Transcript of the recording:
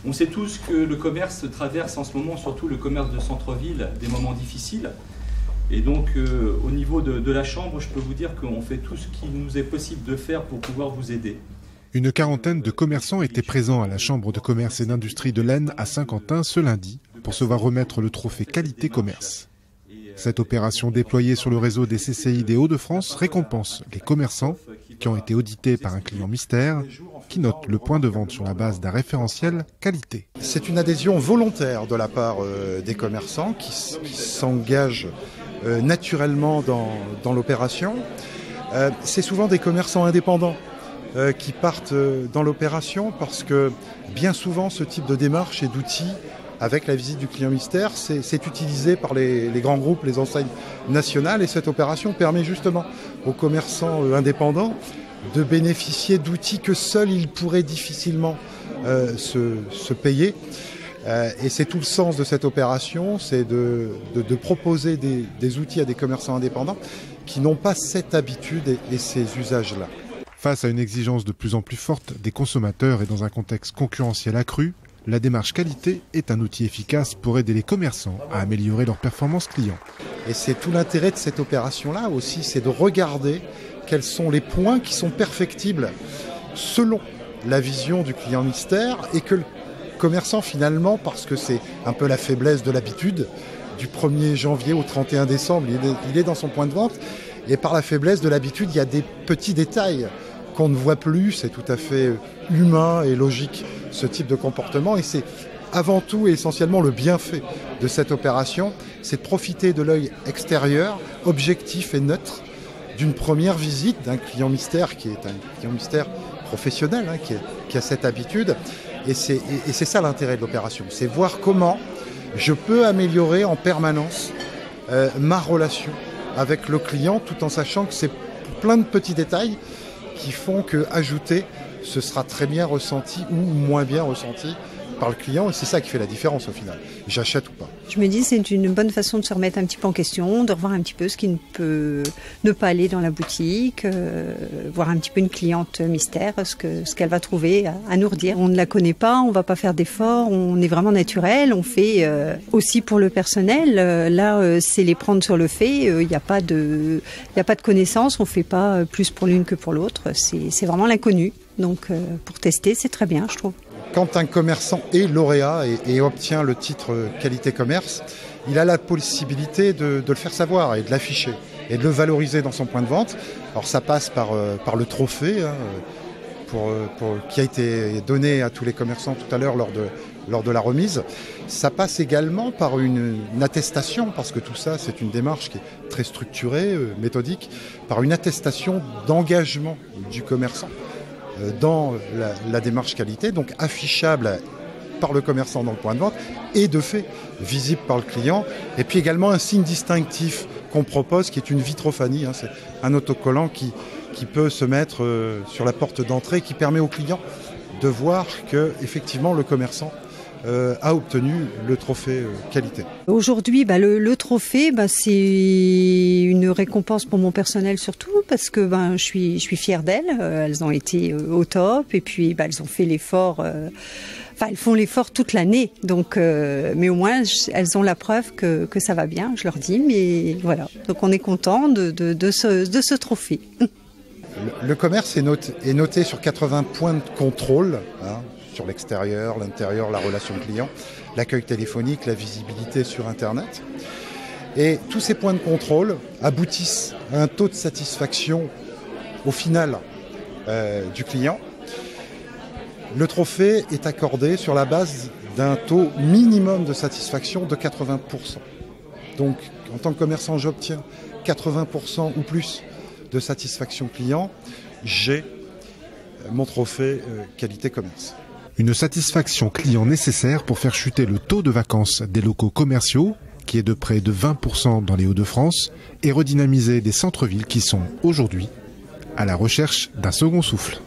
On sait tous que le commerce traverse en ce moment, surtout le commerce de centre-ville, des moments difficiles. Et donc, au niveau de la Chambre, je peux vous dire qu'on fait tout ce qu'il nous est possible de faire pour pouvoir vous aider. Une quarantaine de commerçants étaient présents à la Chambre de commerce et d'industrie de l'Aisne à Saint-Quentin ce lundi pour se voir remettre le trophée Qualité Commerce. Cette opération déployée sur le réseau des CCI des Hauts-de-France récompense les commerçants qui ont été audités par un client mystère qui note le point de vente sur la base d'un référentiel qualité. C'est une adhésion volontaire de la part des commerçants qui s'engagent naturellement dans l'opération. C'est souvent des commerçants indépendants qui partent dans l'opération parce que bien souvent ce type de démarche et d'outils avec la visite du client mystère, c'est utilisé par les grands groupes, les enseignes nationales, et cette opération permet justement aux commerçants indépendants de bénéficier d'outils que seuls ils pourraient difficilement se payer. Et c'est tout le sens de cette opération, c'est de proposer des outils à des commerçants indépendants qui n'ont pas cette habitude et ces usages-là. Face à une exigence de plus en plus forte des consommateurs et dans un contexte concurrentiel accru, la démarche qualité est un outil efficace pour aider les commerçants à améliorer leur performance client. Et c'est tout l'intérêt de cette opération-là aussi, c'est de regarder quels sont les points qui sont perfectibles selon la vision du client mystère et que le commerçant finalement, parce que c'est un peu la faiblesse de l'habitude, du 1er janvier au 31 décembre, il est dans son point de vente et par la faiblesse de l'habitude, il y a des petits détails qu'on ne voit plus, c'est tout à fait humain et logique ce type de comportement et c'est avant tout et essentiellement le bienfait de cette opération, c'est de profiter de l'œil extérieur, objectif et neutre d'une première visite d'un client mystère qui est un client mystère professionnel, qui a cette habitude et c'est ça l'intérêt de l'opération, c'est voir comment je peux améliorer en permanence ma relation avec le client tout en sachant que c'est plein de petits détails qui font que ajouter, ce sera très bien ressenti ou moins bien ressenti par le client et c'est ça qui fait la différence au final. J'achète ou pas. Je me dis c'est une bonne façon de se remettre un petit peu en question, de revoir un petit peu ce qui ne peut ne pas aller dans la boutique, voir un petit peu une cliente mystère, ce qu'elle va trouver à nous redire. On ne la connaît pas, on ne va pas faire d'efforts, on est vraiment naturel, on fait aussi pour le personnel. Là, c'est les prendre sur le fait, il n'y a pas de connaissances, on ne fait pas plus pour l'une que pour l'autre, c'est vraiment l'inconnu. Donc pour tester, c'est très bien, je trouve. Quand un commerçant est lauréat et obtient le titre qualité commerce, il a la possibilité de le faire savoir et de l'afficher et de le valoriser dans son point de vente. Alors ça passe par le trophée qui a été donné à tous les commerçants tout à l'heure lors de la remise. Ça passe également par une attestation, parce que tout ça c'est une démarche qui est très structurée, méthodique, par une attestation d'engagement du commerçant dans la démarche qualité, donc affichable par le commerçant dans le point de vente et de fait visible par le client. Et puis également un signe distinctif qu'on propose qui est une vitrophanie, c'est un autocollant qui peut se mettre sur la porte d'entrée qui permet au client de voir que effectivement le commerçant a obtenu le trophée qualité. Aujourd'hui, le trophée, c'est une récompense pour mon personnel surtout parce que je suis fière d'elles. Elles ont été au top et puis elles ont fait l'effort. Elles font l'effort toute l'année, donc mais au moins elles ont la preuve que ça va bien. Je leur dis, mais voilà. Donc on est content de ce trophée. Le commerce est noté sur 80 points de contrôle. Sur l'extérieur, l'intérieur, la relation client, l'accueil téléphonique, la visibilité sur Internet. Et tous ces points de contrôle aboutissent à un taux de satisfaction au final du client. Le trophée est accordé sur la base d'un taux minimum de satisfaction de 80%. Donc, en tant que commerçant, j'obtiens 80% ou plus de satisfaction client. J'ai mon trophée qualité commerce. Une satisfaction client nécessaire pour faire chuter le taux de vacances des locaux commerciaux, qui est de près de 20% dans les Hauts-de-France, et redynamiser des centres-villes qui sont, aujourd'hui, à la recherche d'un second souffle.